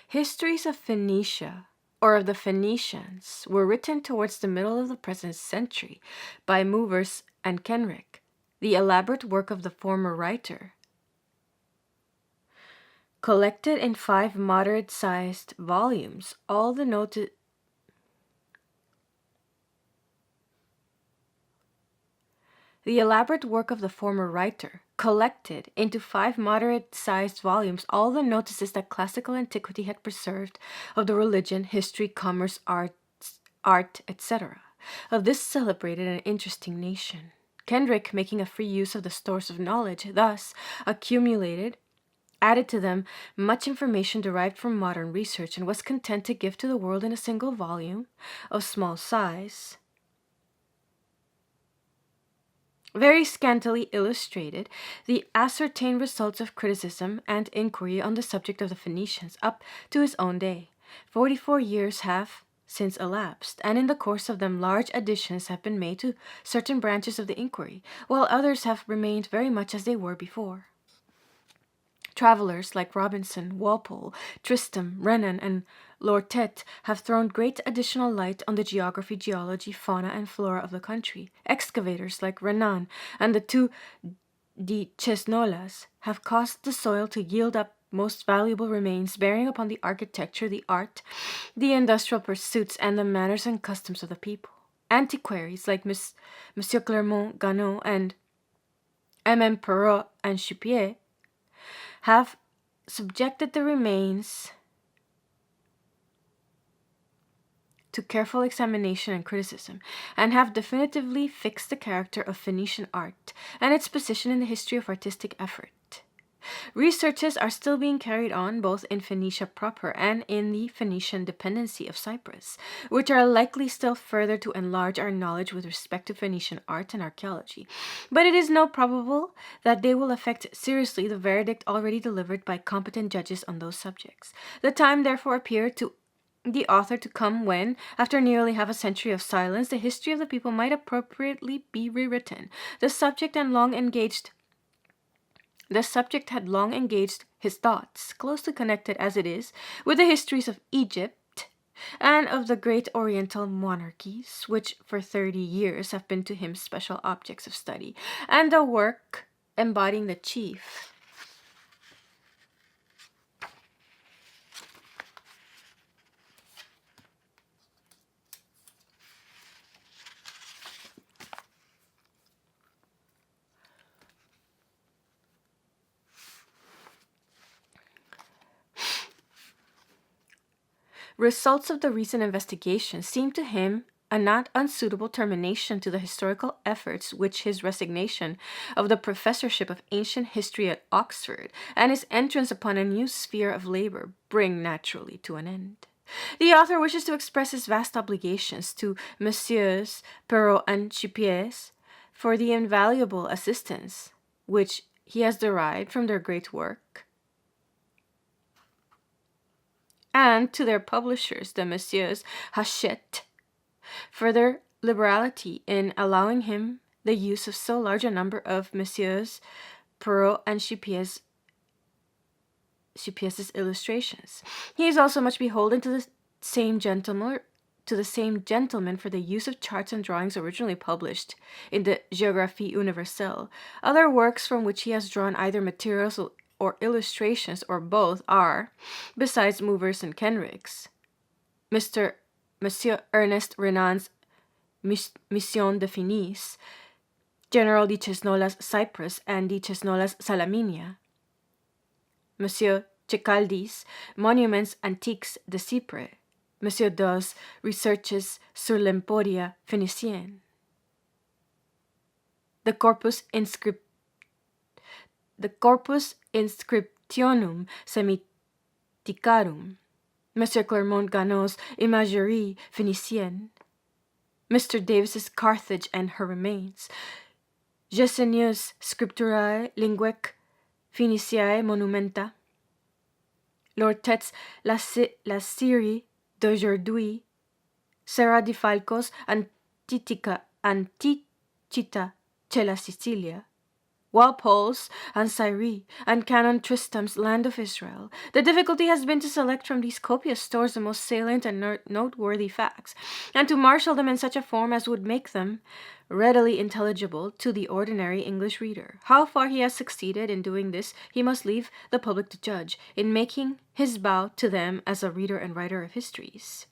Histories of Phoenicia, or of the Phoenicians, were written towards the middle of the present century by Movers and Kenrick, the elaborate work of the former writer. Collected in 5 moderate-sized volumes, all the noted The elaborate work of the former writer collected into 5 moderate-sized volumes all the notices that classical antiquity had preserved of the religion, history, commerce, art, etc., of this celebrated and interesting nation. Kendrick, making a free use of the stores of knowledge thus accumulated, added to them much information derived from modern research, and was content to give to the world in a single volume of small size, very scantily illustrated, the ascertained results of criticism and inquiry on the subject of the Phoenicians up to his own day. 44 years have since elapsed, and in the course of them large additions have been made to certain branches of the inquiry, while others have remained very much as they were before. Travelers like Robinson, Walpole, Tristram, Renan, and Lortet have thrown great additional light on the geography, geology, fauna, and flora of the country. Excavators like Renan and the 2 de Chesnolas have caused the soil to yield up most valuable remains bearing upon the architecture, the art, the industrial pursuits, and the manners and customs of the people. Antiquaries like Monsieur Clermont Ganneau and M. Perrot and Chupier have subjected the remains to careful examination and criticism, and have definitively fixed the character of Phoenician art and its position in the history of artistic effort. Researches are still being carried on both in Phoenicia proper and in the Phoenician dependency of Cyprus, which are likely still further to enlarge our knowledge with respect to Phoenician art and archaeology, but it is not probable that they will affect seriously the verdict already delivered by competent judges on those subjects. The time therefore appeared to the author to come when, after nearly half a century of silence, the history of the people might appropriately be rewritten. The subject had long engaged his thoughts, closely connected as it is with the histories of Egypt and of the great Oriental monarchies, which for 30 years have been to him special objects of study, and the work embodying the chief results of the recent investigation seem to him a not unsuitable termination to the historical efforts which his resignation of the professorship of ancient history at Oxford and his entrance upon a new sphere of labor bring naturally to an end. The author wishes to express his vast obligations to Messieurs Perrot and Chupier for the invaluable assistance which he has derived from their great work, and to their publishers, the Messieurs Hachette, for their liberality in allowing him the use of so large a number of Messieurs Perrot and Chupier's illustrations. He is also much beholden to the same gentleman for the use of charts and drawings originally published in the Géographie Universelle. Other works from which he has drawn either materials or illustrations or both are, besides Movers and Kenrick's, Monsieur Ernest Renan's Mission de Finis, General de Chesnola's Cyprus and de Chesnola's Salaminia, Monsieur Cecaldi's Monuments Antiques de Cypre, Monsieur Dawes' Researches sur l'Emporia Phénicienne, the Corpus Inscriptionum Semiticarum, Mr. Clermont Ganneau's Imagerie Phénicienne, Mr. Davis's Carthage and her Remains, Gesenius Scripturae Linguae Phoeniciae Monumenta, Lortet's La Syrie d'aujourd'hui, Serra di Falco's Anticita Cella Sicilia, Walpole's Ansairi, and Canon Tristram's Land of Israel. The difficulty has been to select from these copious stores the most salient and noteworthy facts, and to marshal them in such a form as would make them readily intelligible to the ordinary English reader. How far he has succeeded in doing this he must leave the public to judge, in making his bow to them as a reader and writer of histories.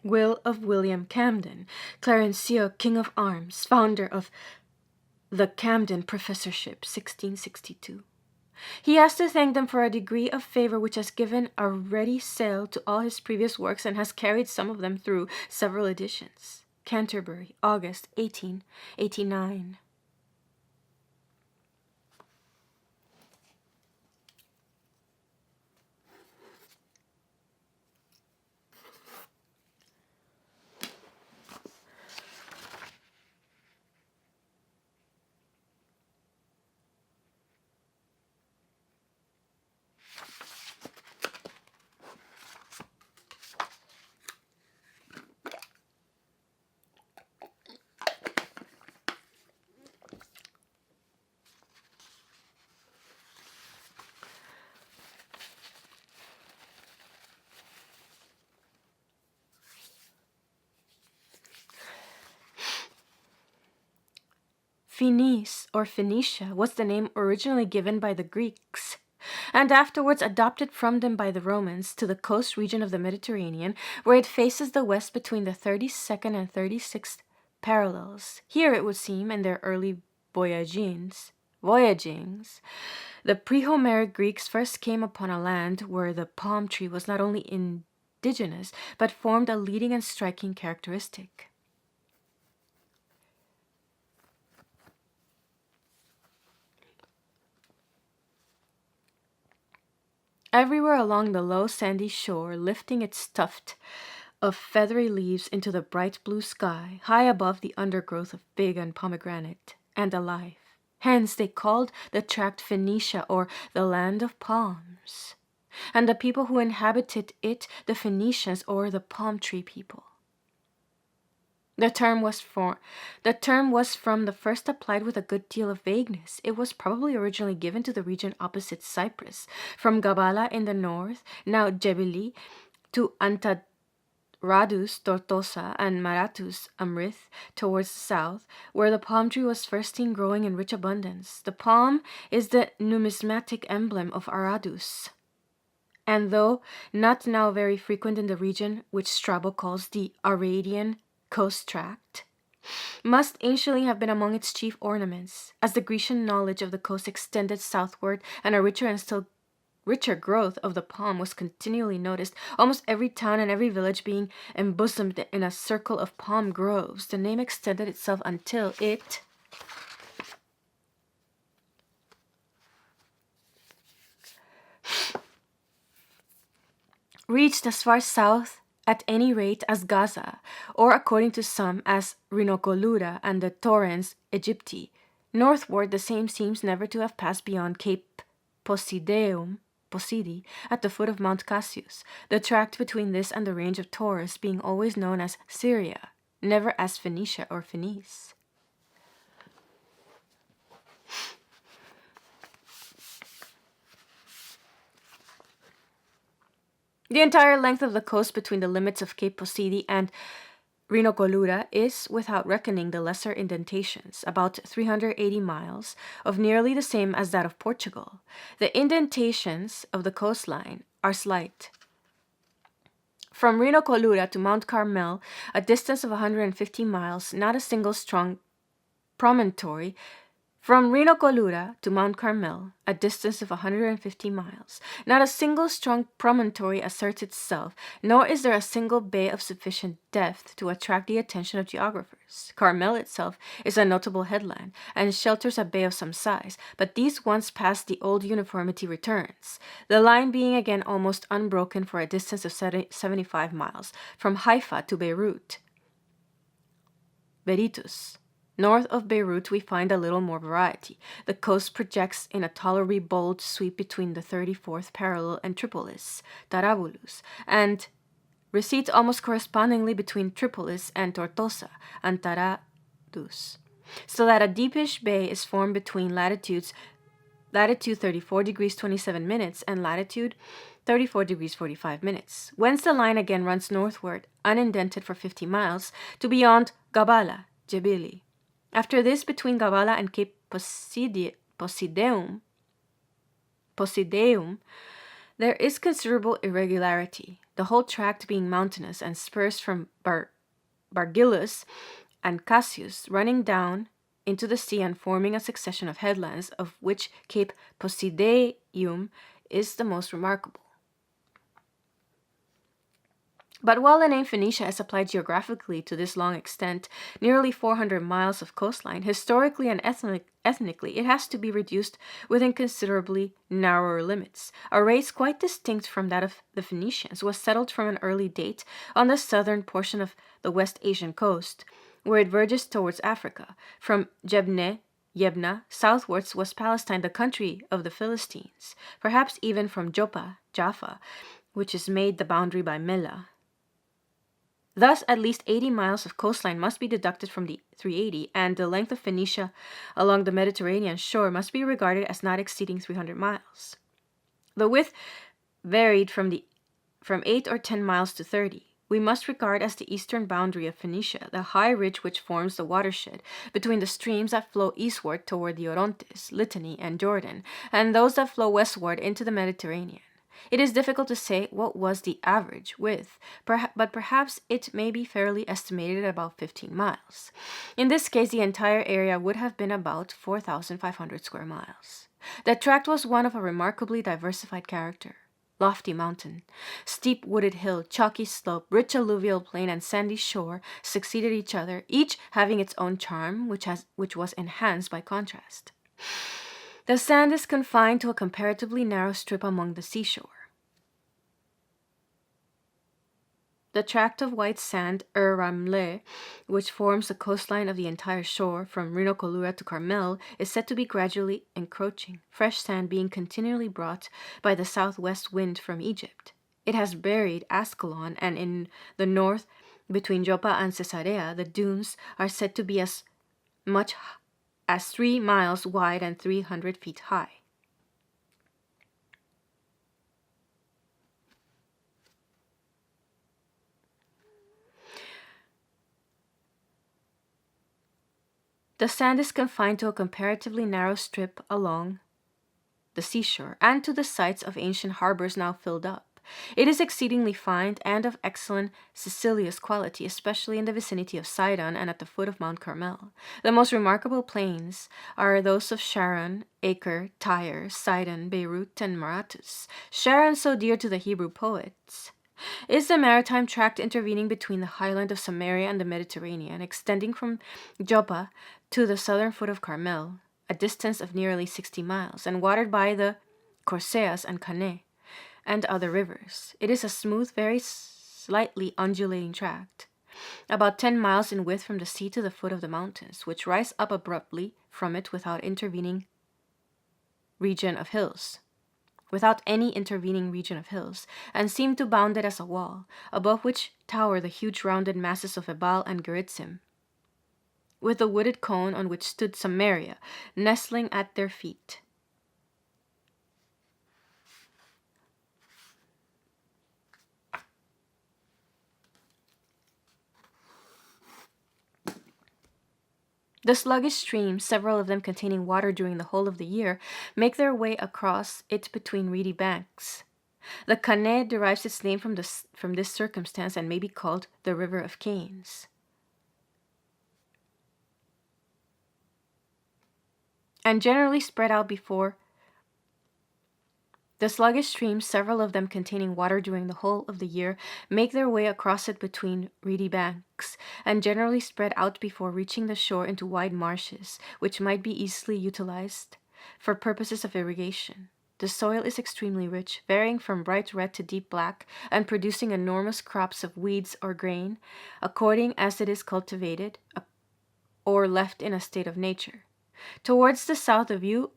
Will of William Camden, Clarencieux King of Arms, founder of the Camden Professorship, 1662. He has to thank them for a degree of favor which has given a ready sale to all his previous works and has carried some of them through several editions. Canterbury, August 1889. Phenice, or Phoenicia, was the name originally given by the Greeks, and afterwards adopted from them by the Romans, to the coast region of the Mediterranean, where it faces the west between the 32nd and 36th parallels. Here, it would seem, in their early voyagings, the pre-Homeric Greeks first came upon a land where the palm tree was not only indigenous, but formed a leading and striking characteristic. Everywhere along the low sandy shore, lifting its tuft of feathery leaves into the bright blue sky, high above the undergrowth of fig and pomegranate, and alive. Hence they called the tract Phoenicia, or the land of palms, and the people who inhabited it the Phoenicians, or the palm tree people. The term was from the first applied with a good deal of vagueness. It was probably originally given to the region opposite Cyprus, from Gabala in the north, now Gebili, to Antaradus, Tortosa, and Maratus, Amrith, towards the south, where the palm tree was first seen growing in rich abundance. The palm is the numismatic emblem of Aradus, and though not now very frequent in the region which Strabo calls the Aradian coast tract, must anciently have been among its chief ornaments, as the Grecian knowledge of the coast extended southward, and a richer and still richer growth of the palm was continually noticed, almost every town and every village being embosomed in a circle of palm groves. The name extended itself until it reached as far south, at any rate, as Gaza, or according to some, as Rhinocolura and the Torrens Egypti. Northward, the same seems never to have passed beyond Cape Posidi, at the foot of Mount Cassius, the tract between this and the range of Taurus being always known as Syria, never as Phoenicia or Phenice. The entire length of the coast between the limits of Cape Posidi and Rhinocolura is, without reckoning the lesser indentations, about 380 miles, of nearly the same as that of Portugal. The indentations of the coastline are slight. From Rhinocolura to Mount Carmel, a distance of 150 miles, not a single strong promontory. From Rhinocolura to Mount Carmel, a distance of 150 miles, not a single strong promontory asserts itself, nor is there a single bay of sufficient depth to attract the attention of geographers. Carmel itself is a notable headland, and shelters a bay of some size, but these once past, the old uniformity returns, the line being again almost unbroken for a distance of 75 miles, from Haifa to Beirut. Berytus, North of Beirut, we find a little more variety. The coast projects in a tolerably bold sweep between the 34th parallel and Tripolis, Tarabulus, and recedes almost correspondingly between Tripolis and Tortosa, and Taradus, so that a deepish bay is formed between latitude 34 degrees 27 minutes and latitude 34 degrees 45 minutes, whence the line again runs northward, unindented for 50 miles, to beyond Gabala, Jebili. After this, between Gabala and Cape Posideum, there is considerable irregularity, the whole tract being mountainous and spurs from Bargillus and Cassius running down into the sea and forming a succession of headlands, of which Cape Posideum is the most remarkable. But while the name Phoenicia is applied geographically to this long extent, nearly 400 miles of coastline, historically and ethnically, it has to be reduced within considerably narrower limits. A race quite distinct from that of the Phoenicians was settled from an early date on the southern portion of the West Asian coast, where it verges towards Africa. From Yebna, southwards was Palestine, the country of the Philistines, perhaps even from Jaffa, which is made the boundary by Mela. Thus, at least 80 miles of coastline must be deducted from the 380, and the length of Phoenicia along the Mediterranean shore must be regarded as not exceeding 300 miles. The width varied from 8 or 10 miles to 30. We must regard as the eastern boundary of Phoenicia the high ridge which forms the watershed between the streams that flow eastward toward the Orontes, Litany, and Jordan, and those that flow westward into the Mediterranean. It is difficult to say what was the average width, but perhaps it may be fairly estimated at about 15 miles. In this case, the entire area would have been about 4,500 square miles. The tract was one of a remarkably diversified character. Lofty mountain, steep wooded hill, chalky slope, rich alluvial plain, and sandy shore succeeded each other, each having its own charm, which was enhanced by contrast. The sand is confined to a comparatively narrow strip along the seashore. The tract of white sand, Ramle, which forms the coastline of the entire shore, from Rinocolura to Carmel, is said to be gradually encroaching, fresh sand being continually brought by the southwest wind from Egypt. It has buried Ascalon, and in the north, between Joppa and Caesarea, the dunes are said to be as much as 3 miles wide and 300 feet high. The sand is confined to a comparatively narrow strip along the seashore and to the sites of ancient harbors now filled up. It is exceedingly fine and of excellent siliceous quality, especially in the vicinity of Sidon and at the foot of Mount Carmel. The most remarkable plains are those of Sharon, Acre, Tyre, Sidon, Beirut, and Maratus. Sharon, so dear to the Hebrew poets, is the maritime tract intervening between the highland of Samaria and the Mediterranean, extending from Joppa to the southern foot of Carmel, a distance of nearly 60 miles, and watered by the Corseas and Cannae and other rivers. It is a smooth, very slightly undulating tract, about 10 miles in width from the sea to the foot of the mountains, which rise up abruptly from it without any intervening region of hills, and seem to bound it as a wall, above which tower the huge rounded masses of Ebal and Geritzim, with the wooded cone on which stood Samaria, nestling at their feet. The sluggish streams, several of them containing water during the whole of the year, make their way across it between reedy banks. The Cannae derives its name from this circumstance and may be called the River of Canes. And generally spread out before the sluggish streams, several of them containing water during the whole of the year, make their way across it between reedy banks, and generally spread out before reaching the shore into wide marshes, which might be easily utilized for purposes of irrigation. The soil is extremely rich, varying from bright red to deep black, and producing enormous crops of weeds or grain, according as it is cultivated, or left in a state of nature. Towards the south, the view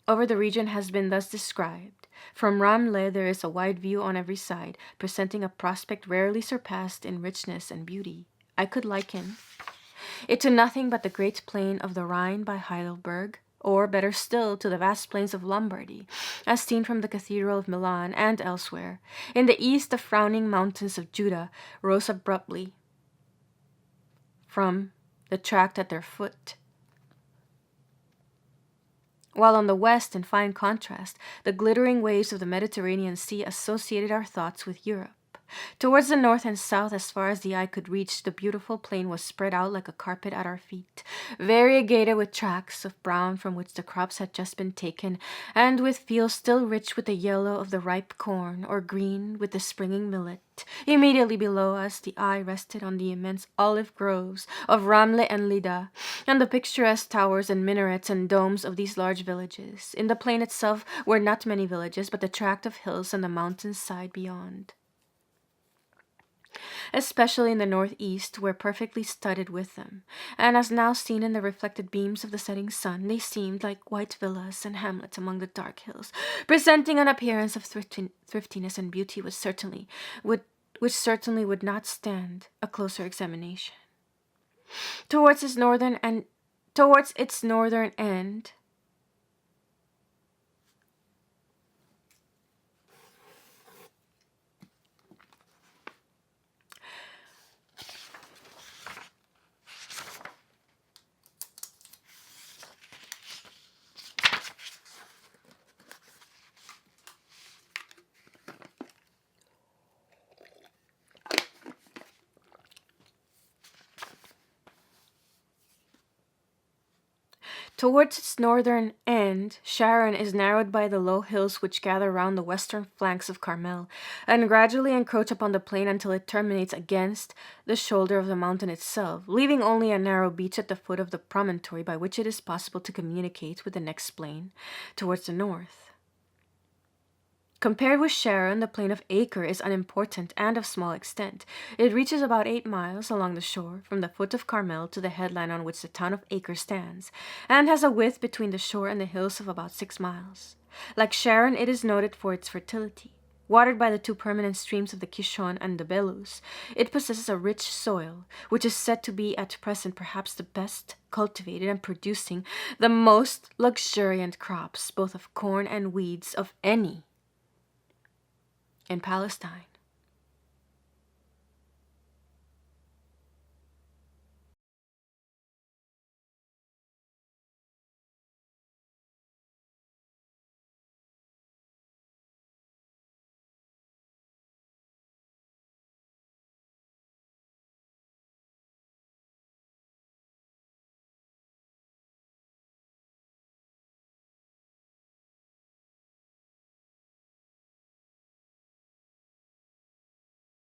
over the region has been thus described. From Ramle there is a wide view on every side, presenting a prospect rarely surpassed in richness and beauty. I could liken it to nothing but the great plain of the Rhine by Heidelberg, or better still, to the vast plains of Lombardy, as seen from the Cathedral of Milan and elsewhere. In the east, the frowning mountains of Judah rose abruptly from the tract at their foot, while on the west, in fine contrast, the glittering waves of the Mediterranean Sea associated our thoughts with Europe. Towards the north and south, as far as the eye could reach, the beautiful plain was spread out like a carpet at our feet, variegated with tracts of brown from which the crops had just been taken, and with fields still rich with the yellow of the ripe corn, or green with the springing millet. Immediately below us, the eye rested on the immense olive groves of Ramle and Lida, and the picturesque towers and minarets and domes of these large villages. In the plain itself were not many villages, but the tract of hills and the mountain side beyond, especially in the northeast, were perfectly studded with them, and as now seen in the reflected beams of the setting sun, they seemed like white villas and hamlets among the dark hills, presenting an appearance of thriftiness and beauty which certainly would not stand a closer examination. Towards its northern end, Sharon is narrowed by the low hills which gather round the western flanks of Carmel, and gradually encroach upon the plain until it terminates against the shoulder of the mountain itself, leaving only a narrow beach at the foot of the promontory by which it is possible to communicate with the next plain towards the north. Compared with Sharon, the plain of Acre is unimportant and of small extent. It reaches about 8 miles along the shore, from the foot of Carmel to the headland on which the town of Acre stands, and has a width between the shore and the hills of about 6 miles. Like Sharon, it is noted for its fertility. Watered by the two permanent streams of the Kishon and the Belus, it possesses a rich soil, which is said to be at present perhaps the best cultivated and producing the most luxuriant crops, both of corn and weeds, of any in Palestine.